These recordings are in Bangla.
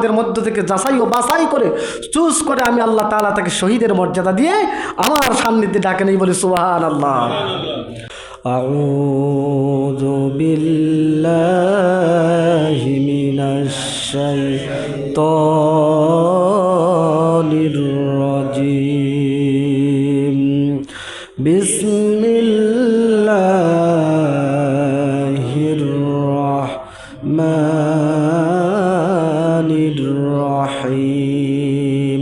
এর মধ্য থেকে যাচাই ও বাছাই করে চুজ করে আমি আল্লাহ তাআলা তাকে শহীদের মর্যাদা দিয়ে আমার সান্নিধ্যে ডাকে নেই বলে সুবহানাল্লাহ। আউযু বিল্লাহি মিনাশ শাইতানির রাজিম। বিসমিল্লাহির রাহমানির রহিম।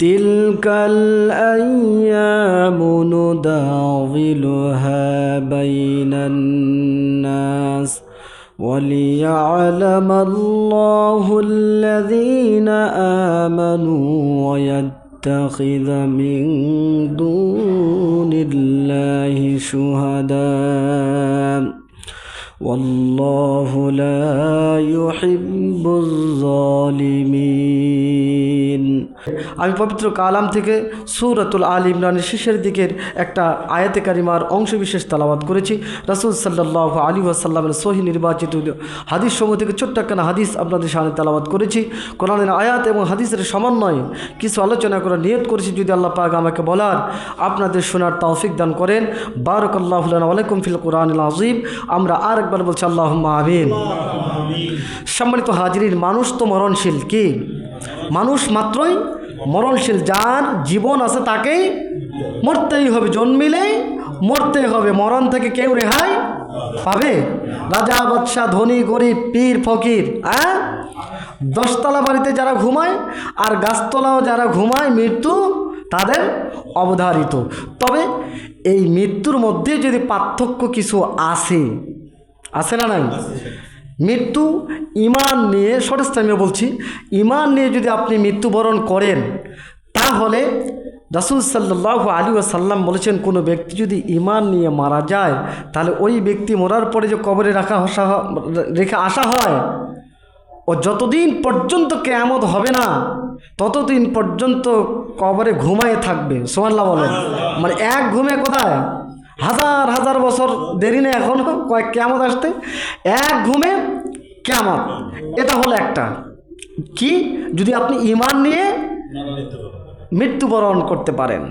তিলকাল আইয়ামু নুদাউলুহা বাইনান নাস وليعلم الله الذين آمنوا ويتخذ من دون الله شهداء والله لا يحب الظالمين। আমি পবিত্র কালাম থেকে সূরাতুল আল ইমরানের শেষের দিকের একটা আয়াতে কারিমার অংশ বিশেষ তেলাওয়াত করেছি। রাসূল সাল্লাল্লাহু আলাইহি ওয়াসাল্লামের সহিহ নির্বাচিত হাদিস সমূহ থেকে ছোট্ট একটা হাদিস আপনাদের সামনে তেলাওয়াত করেছি। কোরআনের আয়াত এবং হাদিসের সমন্বয়ে কিছু আলোচনা করার নিয়ত করেছি। যদি আল্লাহ পাক আমাকে বলার আপনাদের শোনার তৌফিক দান করেন। বারাকাল্লাহু লানা ওয়া লাকুম ফিল কুরআনিল আযীম। আমরা আরেকবার বলছি আল্লাহুম্মা আমিন। সম্মানিত হাজিরিন, মানুষ তো মরণশীল। কি মানুষ মাত্রই মরণশীল। যার জীবন আছে তাকেই মরতেই হবে, জন্মিলেই মরতেই হবে। মরণ থেকে কেউ রেহাই পাবে? রাজা বাদশাহ, ধনী গরিব, পীর ফকির, দশতলা বাড়িতে যারা ঘুমায় আর গাছতলাও যারা ঘুমায়, মৃত্যু তাদের অবধারিত। তবে এই মৃত্যুর মধ্যে যদি পার্থক্য কিছু আছে না নাই? মৃত্যু ঈমান নিয়ে, সঠিক আমি বলছি, ঈমান নিয়ে যদি আপনি মৃত্যুবরণ করেন তাহলে রাসূল সাল্লাল্লাহু আলাইহি ওয়াসাল্লাম বলেছেন, কোনো ব্যক্তি যদি ঈমান নিয়ে মারা যায় তাহলে ওই ব্যক্তি মরার পরে যে কবরে রেখে আসা হয়, ও যতদিন পর্যন্ত কিয়ামত হবে না ততদিন পর্যন্ত কবরে ঘুমায়ে থাকবে। সুবহানাল্লাহ বলেন। মানে এক ঘুমে কোথায় হাজার হাজার বছর দেরি নেই এখনো কয়েক কিয়ামত আসতে। এক ঘুমে কিয়ামত। এটা হলো একটা। কি যদি আপনি ঈমান নিয়ে মৃত্যুবরণ করতে পারেন।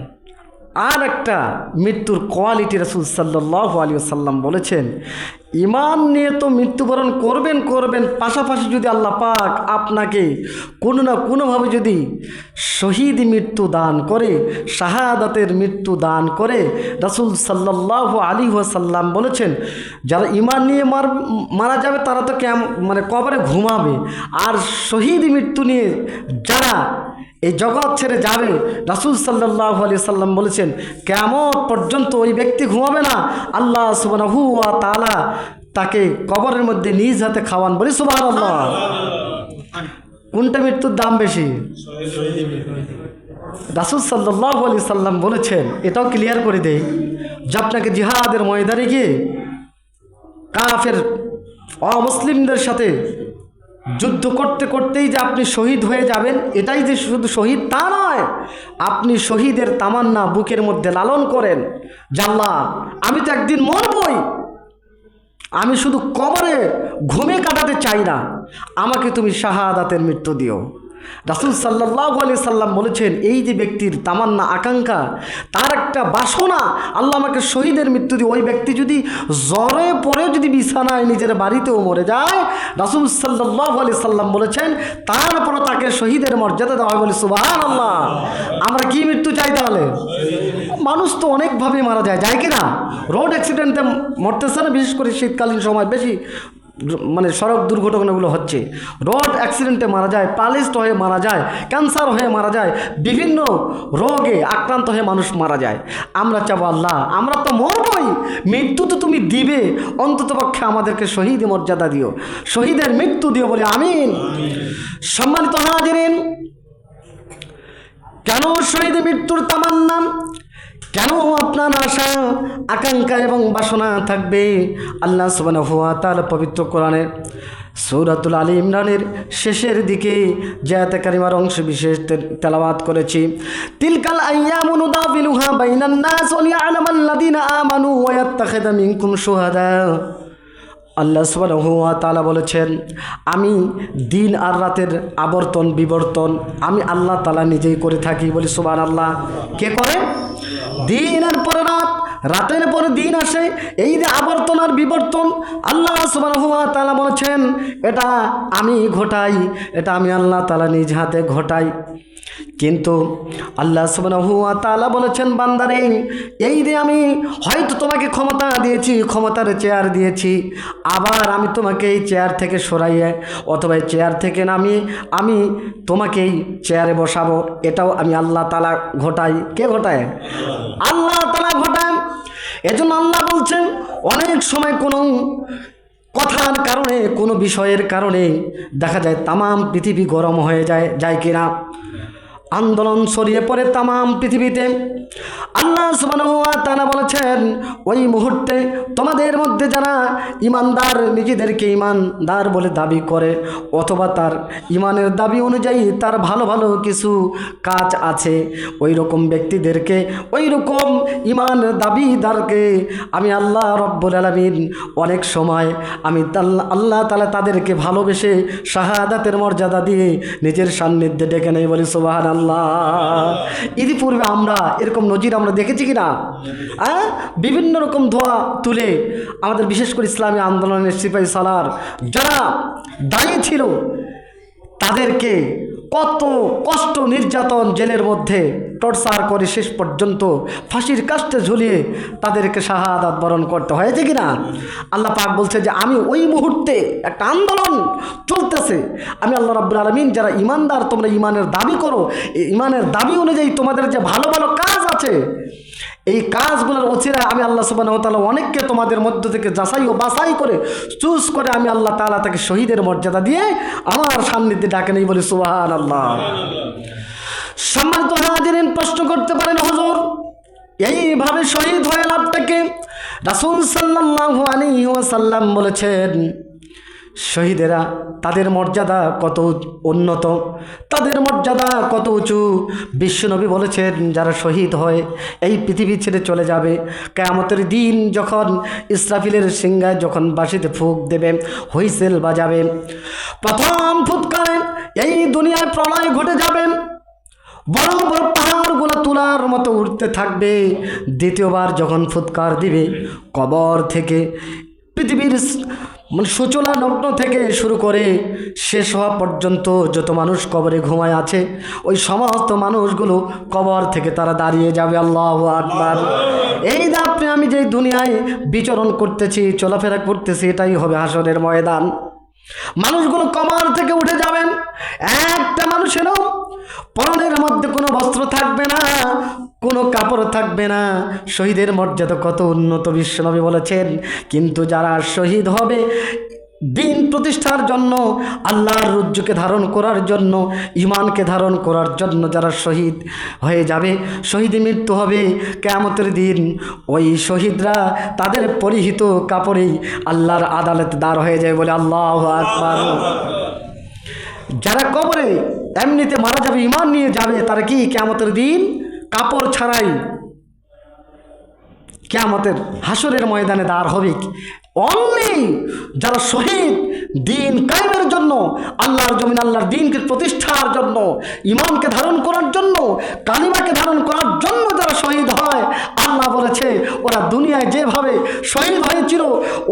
আর একটা মৃত্যুর কোয়ালিটি রাসূল সাল্লাল্লাহু আলাইহি ওয়াসাল্লাম বলেছেন, ঈমান নিয়ে তো মৃত্যুবরণ করবেন, পাশাপাশি যদি আল্লাহ পাক আপনাকে কোনো না কোনোভাবে যদি শহীদ মৃত্যু দান করে, শাহাদাতের মৃত্যু দান করে, রাসূল সাল্লাল্লাহু আলাইহি ওয়াসাল্লাম বলেছেন, যারা ঈমান নিয়ে মারা যাবে তারা তো কবরে ঘুমাবে। আর শহীদ মৃত্যু নিয়ে যারা এই জগৎ ছেড়ে যাবে, রাসূল সাল্লাল্লাহু আলাইহি ওয়াসাল্লাম বলেছেন, কিয়ামত পর্যন্ত ওই ব্যক্তি ঘুমাবে না। আল্লাহ সুবহানাহু ওয়া তাআলা তাকে কবরের মধ্যে নিজ হাতে খাওয়ান। বলি সুবহানাল্লাহ। কোনটা মৃত্যুর দাম বেশি? রাসূল সাল্লাল্লাহু আলাইহি ওয়াসাল্লাম বলেছেন, এটাও ক্লিয়ার করে দেই, যে আপনাকে জিহাদের ময়দানে গিয়ে কাফের অমুসলিমদের সাথে যুদ্ধ করতে করতেই যে আপনি শহীদ হয়ে যাবেন, এটাই যে শুধু শহীদ তা নয়, আপনি শহীদের তামান্না বুকের মধ্যে লালন করেন, আল্লাহ আমি তো একদিন মরবই, আমি শুধু কবরে ঘুমে কাটাতে চাই না, আমাকে তুমি শাহাদাতের মৃত্যু দিও। রাসূল সাল্লাল্লাহু আলাইহি সাল্লাম বলেছেন, এই যে ব্যক্তির তামান্না আকাঙ্ক্ষা, তার একটা বাসনা, আল্লাহ আমাকে শহীদের মৃত্যু দিও। ওই ব্যক্তি যদি জ্বরে পড়ে যদি বিছানায় নিজের বাড়িতেও মরে যায়, রাসূল সাল্লাল্লাহু আলাইহি সাল্লাম বলেছেন, তারপরও তাকে শহীদের মর্যাদা দেওয়া হয়। বলে সুবহানাল্লাহ। আমরা কি মৃত্যু চাই তাহলে? মানুষ তো অনেকভাবে মারা যায় কি না? রোড অ্যাক্সিডেন্টে মরতেছে না, বিশেষ করে শীতকালীন সময় বেশি সড়ক দুর্ঘটনাগুলো হচ্ছে। রোড অ্যাক্সিডেন্টে মারা যায়, প্যারালাইজড হয়ে মারা যায়, ক্যান্সার হয়ে মারা যায়, বিভিন্ন রোগে আক্রান্ত হয়ে মানুষ মারা যায়। আমরা চাবো, আল্লাহ আমরা তো মরবই, মৃত্যু তো তুমি দিবে, অন্ততপক্ষে আমাদেরকে শহীদ মর্যাদা দিও, শহীদের মৃত্যু দিও। বলে আমিন। সম্মানিত হাজিরিন, কেন শহীদ মৃত্যুর তামান্না, কেন আপনার আশা আকাঙ্ক্ষা এবং বাসনা থাকবে? আল্লাহ সুবহানাহু ওয়া তাআলা পবিত্র কোরআনের সূরাতুল আল ইমরানের শেষের দিকে যে আয়াতে কারিমার অংশ বিশেষ তেলাওয়াত করেছি, তিলকাল আইয়ামু নুদাবিলুহা বাইনান নাস ওয়া লিয়া'লামাল লাযিনা আমানু ওয়া ইয়াত্তাখিযা মিনকুম শুহাদা। আল্লাহ সুবহানাহু ওয়া তাআলা বলেছেন, আমি দিন আর রাতের আবর্তন বিবর্তন আমি আল্লাহ তাআলা নিজেই করে থাকি। বলি সুবহানাল্লাহ। কে করে? দিনের পরে রাত, রাতের পরে দিন আসে, এই যে আবর্তন আর বিবর্তন আল্লাহ সুবহানাহু ওয়া তাআলা বলেছেন এটা আমি ঘটাই, এটা আমি আল্লাহ তাআলা নিজ হাতে ঘটাই। কিন্তু আল্লাহ সুবহানাহু ওয়া তাআলা বলেছেন, বান্দারে এই যে আমি হয়তো তোমাকে ক্ষমতা দিয়েছি, ক্ষমতার চেয়ার দিয়েছি, আবার আমি তোমাকে এই চেয়ার থেকে সরাইয়ে অথবা এই চেয়ার থেকে নামিয়ে আমি তোমাকে এই চেয়ারে বসাবো, এটাও আমি আল্লাহ তাআলা ঘটাই। কে ঘটায়? আল্লাহ তাআলা ঘটায়। এজন্য আল্লাহ বলছেন, অনেক সময় কোনো কথার কারণে, কোনো বিষয়ের কারণে দেখা যায় তামাম পৃথিবী গরম হয়ে যায় কিনা, আন্দোলন ছড়িয়ে পড়ে তামাম পৃথিবীতে। আল্লাহ সুবহানাহু ওয়া তাআলা বলেছেন, ওই মুহূর্তে তোমাদের মধ্যে যারা ইমানদার, নিজেদেরকে ইমানদার বলে দাবি করে অথবা তার ইমানের দাবি অনুযায়ী তার ভালো ভালো কিছু কাজ আছে, ওই রকম ব্যক্তিদেরকে, ওই রকম ইমান দাবিদারকে আমি আল্লাহ রব্বুল আলামিন অনেক সময় আমি আল্লাহ তাআলা তাদেরকে ভালোবেসে শাহাদাতের মর্যাদা দিয়ে নিজের সান্নিধ্যে ডেকে নেই। বলি সুবহানাল্লাহ। ইতিপূর্বে আমরা এরকম নজির আমরা দেখেছি কিনা? বিভিন্ন রকম ধোয়া তুলে আমাদের বিশেষ করে ইসলামী আন্দোলনের সিপাহী সালার যারা দাঁড়িয়ে ছিল তাদেরকে কত কষ্ট নির্যাতন জেলের মধ্যে টর্চার করে শেষ পর্যন্ত ফাঁসির কাস্টে ঝুলিয়ে তাদেরকে শাহাদাত বরণ করতে হয়েছে কিনা? আল্লাহ পাক বলছে যে আমি ওই মুহূর্তে একটা আন্দোলন চলতেছে, আমি আল্লাহ রাব্বুল আলামিন যারা ইমানদার তোমরা ইমানের দাবি করো, এই ইমানের দাবি অনুযায়ী তোমাদের যে ভালো ভালো কাজ আছে এই কাজগুলোর ওসিলায় আমি আল্লাহ সুবহানাহু ওয়া তাআলা অনেককে তোমাদের মধ্য থেকে যাচাই ও বাছাই করে চুজ করে আমি আল্লাহ তাআলা তাকে শহীদের মর্যাদা দিয়ে আমার সান্নিধ্যে ডাকে নেই। বলি সুবহানাল্লাহ। সম্মানিত হাজিরিন, প্রশ্ন করতে পারেন, হুজুর এইভাবে শহীদ হয়ে লাভটাকে? রাসূল সাল্লাল্লাহু আলাইহি ওয়াসাল্লাম বলেছেন, শহীদেরা তাদের মর্যাদা কত উন্নত, তাদের মর্যাদা কত উঁচু। বিশ্বনবী বলেছেন যারা শহীদ হয় এই পৃথিবী ছেড়ে চলে যাবে, কিয়ামতের দিন যখন ইসরাফিলের সিংহায় যখন বাঁশিতে ফুঁক দেবে, হুইসেল বাজাবে, প্রথম ফুৎকারে এই দুনিয়ায় প্রলয় ঘটে যাবে, বড় বড় পাহাড়গুলো তুলার মতো উঠতে থাকবে। দ্বিতীয়বার যখন ফুৎকার দিবে, কবর থেকে পৃথিবীর সূচনা লগ্ন থেকে শুরু করে শেষ হওয়া পর্যন্ত যত মানুষ কবরে ঘুমায় আছে ওই সমস্ত মানুষগুলো কবর থেকে তারা দাঁড়িয়ে যাবে। আল্লাহু আকবার। এই যে আপনি আমি যে দুনিয়ায় বিচরণ করতেছি, চলাফেরা করতেছি, এটাই হবে হাসরের ময়দান। মানুষগুলো কবর থেকে উঠে যাবেন, একটা মানুষেরও পরনের মধ্যে কোনো বস্ত্র থাকবে না, কোনো কাপড় থাকবে না। শহীদের মর্যাদা কত উন্নত বিশ্বনবী বলেছেন। কিন্তু যারা শহীদ হবে দিন প্রতিষ্ঠার জন্য, আল্লাহর রজ্জুকে ধারণ করার জন্য, ঈমানকে ধারণ করার জন্য যারা শহীদ হয়ে যাবে, শহীদ মৃত্যু হবে কিয়ামতের দিন, ওই শহীদরা তাদের পরিহিত কাপড়েই আল্লাহর আদালতে দাঁড় হয়ে যায়। বলে আল্লাহু আকবার। যারা কবরে এমনিতে মারা যাবে, ঈমান নিয়ে যাবে, তারা কি কিয়ামতের দিন কাপড় ছাড়াই কিয়ামতের হাসরের ময়দানে দাঁড় হবে। অনলি যারা শহীদ দিন কায়েমের জন্য, আল্লাহর জমিন আল্লাহর দিনকে প্রতিষ্ঠার জন্য, ঈমানকে ধারণ করার জন্য, কালিমাকে ধারণ করার জন্য যারা শহীদ হয়, আল্লাহ বলেছে ওরা দুনিয়ায় যেভাবে শহীদ হয়েছিল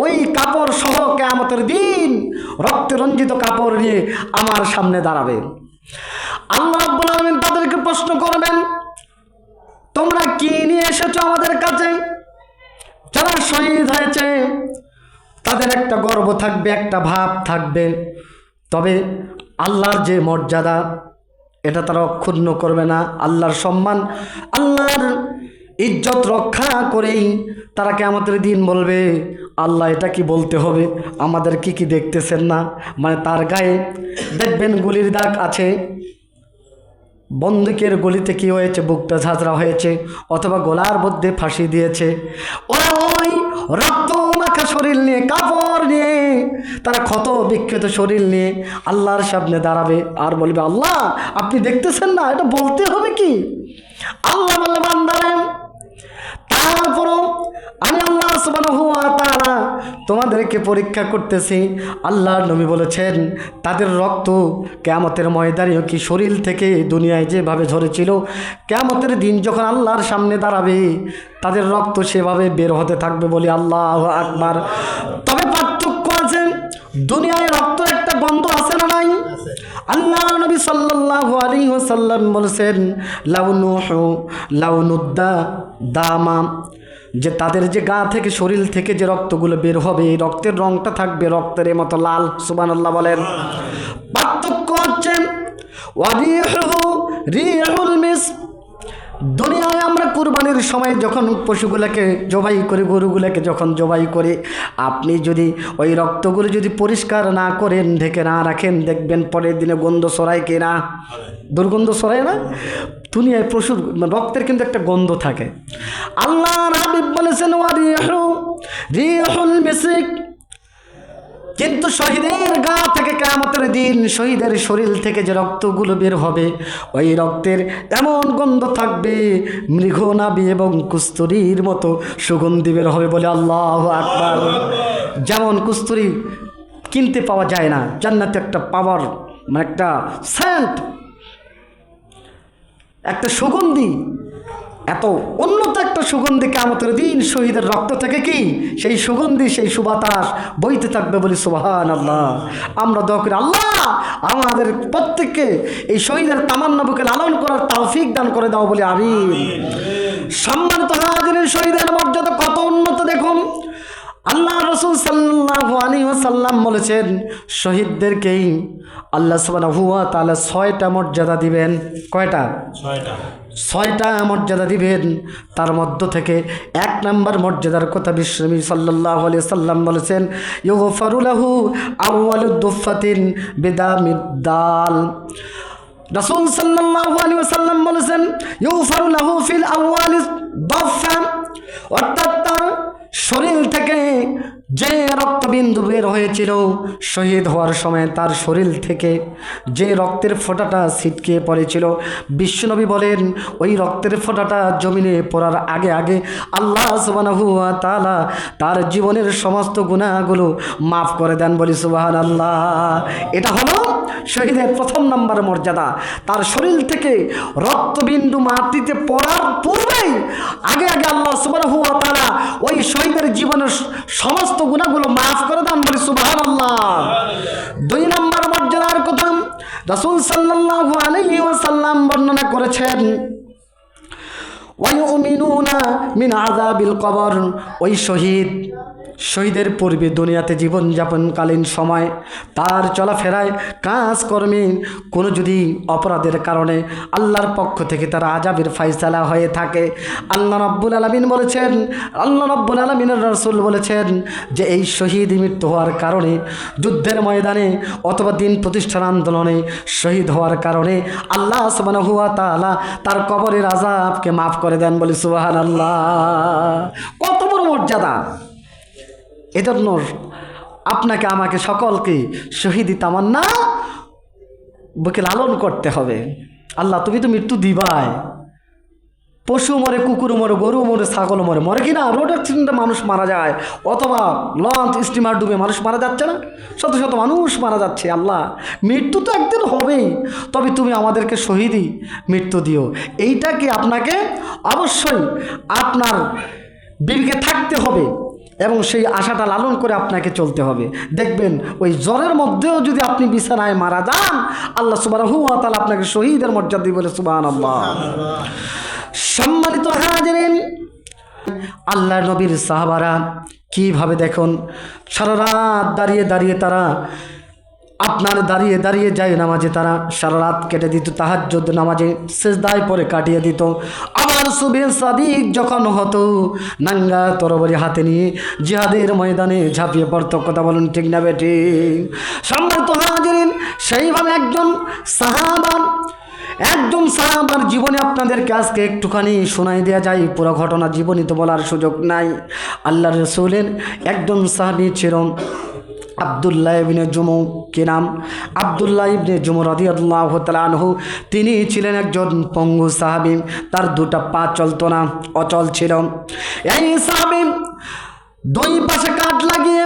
ওই কাপড় সহ কিয়ামতের দিন রক্তে রঞ্জিত কাপড় নিয়ে আমার সামনে দাঁড়াবে। আল্লাহ রাব্বুল আলামিন তাদেরকে প্রশ্ন করবেন, তোমরা কি নিয়ে এসেছো আমাদের কাছে? যারা শহীদ হয়েছে তাদের একটা গর্ব থাকবে, একটা ভাব থাকবে, তবে আল্লাহর যে মর্যাদা এটা তারা অক্ষুণ্ণ করবে না। আল্লাহর সম্মান, আল্লাহর ইজ্জত রক্ষা করেই তারা কিয়ামতের দিন বলবে, আল্লাহ এটা কি বলতে হবে, আমাদের কি কি দেখতেছেন না? মানে তার গায়ে দেখবেন গুলির দাগ আছে, বন্দুকের গলিতে কি হয়েছে, বুকটা ঝাঁঝরা হয়েছে, অথবা গলার মধ্যে ফাঁসি দিয়েছে। ওরা ওই রক্ত মাখা শরীর নিয়ে, কাপড় নিয়ে, তারা ক্ষত বিক্ষত শরীর নিয়ে আল্লাহর সামনে দাঁড়াবে আর বলবে, আল্লাহ আপনি দেখতেছেন না, এটা বলতে হবে কি? আল্লাহ বলে, বান্দারে তারপরও আমি আল্লাহ সুবহানাহু ওয়া তাআলা তোমাদেরকে পরীক্ষা করতেছি। আল্লাহর নবী বলেছেন তাদের রক্ত কিয়ামতের ময়দানেও কি শরীর থেকে দুনিয়ায় যেভাবে ঝরেছিল, কিয়ামতের দিন যখন আল্লাহর সামনে দাঁড়াবে তাদের রক্ত সেভাবে বের হতে থাকবে বলে আল্লাহু আকবার। তবে পার্থক্য আছে, দুনিয়ায় রক্ত একটা গন্ধ আছে না নাই? আল্লাহ নবী সাল্লাল্লাহু আলাইহি ওয়াসাল্লাম বলেছেন লাউনুদ্দা দামা, যে তাদের যে গা থেকে শরীর থেকে যে রক্তগুলো বের হবে এই রক্তের রংটা থাকবে রক্তের মতো লাল। সুবহানাল্লাহ বলেন। পার্থক্য হচ্ছে ওয়ারিহু রিহুল মিস্ক। দুনিয়ায় আমরা কুরবানির সময় যখন পশুগুলোকে জবাই করি, গরুগুলোকে যখন জবাই করি, আপনি যদি ওই রক্তগুলো যদি পরিষ্কার না করেন, ঢেকে না রাখেন, দেখবেন পরের দিনে গন্ধ ছড়ায় কিনা, দুর্গন্ধ ছড়ায় না? দুনিয়ায় পশুর রক্তের কিন্তু একটা গন্ধ থাকে। আল্লাহর হাবিব বলেছেন ওয়ারিহু রিহুল মিস্ক। কিন্তু শহীদের গা থেকে কিয়ামতের দিন শহীদের শরীর থেকে যে রক্তগুলো বের হবে ওই রক্তের এমন গন্ধ থাকবে মৃগনাভি এবং কস্তুরীর মতো সুগন্ধি বের হবে বলে আল্লাহু আকবার। যেমন কস্তুরী কিনতে পাওয়া যায় না, জান্নাতে একটা পাওয়ার মানে একটা সেন্ট, একটা সুগন্ধি, এত উন্নত একটা সুগন্ধি কিয়ামতের দিন শহীদের রক্ত থেকে কি সেই সুগন্ধি, সেই সুবাতাস বইতে থাকবে বলি সুবহানাল্লাহ। আমরা দোয়া করি আল্লাহ আমাদের প্রত্যেককে এই শহীদের তামান্না বুকে লালন করার তৌফিক দান করে দাও বলি আমিন। সম্মানিত হাজিরিন, শহীদের মর্যাদা কত উন্নত দেখুন। আল্লাহ রাসূল সাল্লাল্লাহু আলাইহি ওয়াসাল্লাম বলেছেন শহীদদেরকেই আল্লাহ সুবহানাহু ওয়া তাআলা 6টা মর্যাদা দিবেন। কয়টা? 6টা মর্যাদা দিবেন। তার মধ্য থেকে 1 নম্বর মর্যাদার কথা বিশ্বনবী সাল্লাল্লাহু আলাইহি ওয়াসাল্লাম বলেছেন ইউগফারু লাহু আউয়ালুদ দুফাতিন বিদামিদ দাল। রাসূল সাল্লাল্লাহু আলাইহি ওয়াসাল্লাম বলেছেন ইউগফারু লাহু ফিল আউয়ালিদ দুফা, অর্থাৎ তার শরীর থেকে যে রক্তবিন্দু বের হয়েছিল শহীদ হওয়ার সময় তার শরীর থেকে যে রক্তের ফোঁটাটা ছিটকে পড়েছিল, বিশ্বনবী বলেন ওই রক্তের ফোঁটাটা জমিনে পড়ার আগে আগে আল্লাহ সুবহানাহু ওয়া তাআলা তার জীবনের সমস্ত গুনাহগুলো মাফ করে দেন বলি সুবহানাল্লাহ। এটা হলো শহীদের 1 নম্বর মর্যাদা। তার শরীর থেকে রক্তবিন্দু মাটিতে পড়ার পূর্বেই আগে আগে আল্লাহ সুবহানাহু ওয়া তাআলা ওই শহীদের জীবনের সমস্ত গুনাহগুলো মাফ করে দেন বলি সুবহানাল্লাহ। 2 নম্বর মর্যাদার কথা রাসূল সাল্লাল্লাহু আলাইহি ওয়াসাল্লাম বর্ণনা করেছেন ওয়ায়ুমিনুনা মিন আযাবিল কবর। ওই শহীদের পূর্বে দুনিয়াতে জীবনযাপনকালীন সময় তার চলাফেরায় কাজকর্মে কোনো যদি অপরাধের কারণে আল্লাহর পক্ষ থেকে তার আযাবের ফায়সালা হয়ে থাকে, আল্লাহ রাব্বুল আলামিন বলেছেন, আল্লাহ রাব্বুল আলামিনের রাসূল বলেছেন যে এই শহীদ মৃত্যু হওয়ার কারণে যুদ্ধের ময়দানে অথবা দিন প্রতিষ্ঠান আন্দোলনে শহীদ হওয়ার কারণে আল্লাহ সুবহানাহু ওয়া তাআলা তার কবরের আযাবকে মাফ করে দেন বলি সুবহানাল্লাহ। কত বড় মর্যাদা! এজন্য আপনাকে আমাকে সকলকে শহীদি তামান্না বুকে লালন করতে হবে। আল্লাহ তুমি তো মৃত্যু দিবাই, পশু মরে, কুকুর মরে, গরু মরে, ছাগল মরে, মরে কিনা রোড অ্যাক্সিডেন্টে মানুষ মারা যায়, অথবা লঞ্চ স্টিমার ডুবে মানুষ মারা যাচ্ছে না, শত শত মানুষ মারা যাচ্ছে। আল্লাহ মৃত্যু তো একদিন হবেই, তবে তুমি আমাদেরকে শহীদি মৃত্যু দিও। এইটাকে আপনাকে অবশ্যই আপনার বিবেকে থাকতে হবে এবং সেই আশাটা লালন করে আপনাকে চলতে হবে। দেখবেন ওই জ্বরের মধ্যেও যদি আপনি বিছানায় মারা যান আল্লাহ সুবহানাহু ওয়া তাআলা আপনাকে শহীদের মর্যাদা দিবেন বলে সুবহানাল্লাহ। সম্মানিত হাজিরিন, আল্লাহর নবীর সাহাবারা কিভাবে দেখুন সারা রাত দাঁড়িয়ে দাঁড়িয়ে তারা আপনার দাঁড়িয়ে দাঁড়িয়ে যায় নামাজে তারা সারা রাত কেটে দিত, তাহাজ্জুদ নামাজে সিজদায় পরে কাটিয়ে দিত। আবার সুবহে সাদিক যখন হতো নাঙ্গা তরবারি হাতে নিয়ে জিহাদের ময়দানে ঝাঁপিয়ে পড়তো। কথা বলুন ঠিক না বেটি? সম্মানিত হাজিরিন, সেইভাবে একজন সাহাবার জীবনে আপনাদেরকে আজকে একটুখানি শোনাই দেওয়া যায়, পুরো ঘটনা জীবনী তো বলার সুযোগ নাই। আল্লাহর রাসূলের একজন সাহাবী ছিল আব্দুল্লাহ ইবনে জুমু। কি নাম? আব্দুল্লাহ ইবনে জুমু রাদিয়াল্লাহু তাআলা আনহু। তিনি ছিলেন একজন পঙ্গু সাহাবী, তার 2টা পা চলতো না, অচল ছিল। এই সাহাবী দুই পাশে কাঠ লাগিয়ে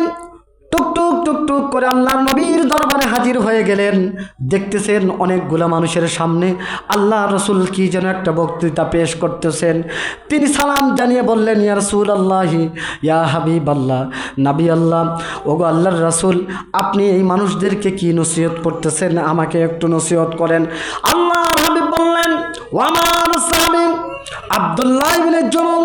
টুকটুক টুকটুক করে আল্লাহর নবীর দরবারে হাজির হয়ে গেলেন। দেখতেছেন অনেকগুলো মানুষের সামনে আল্লাহ রসুল কি যেন একটা বক্তৃতা পেশ করতেছেন। তিনি সালাম জানিয়ে বললেন, ইয়া রাসূলুল্লাহি, ইয়া হাবিবাল্লাহ, নবী আল্লাহ, ওগো আল্লাহর রাসূল, আপনি এই মানুষদেরকে কি নসিহত করতেছেন, আমাকে একটু নসিহত করেন। আল্লাহর হাবিব বললেন, ওয়া মা নাসাবিন আব্দুল্লাহ ইবনে জুমুম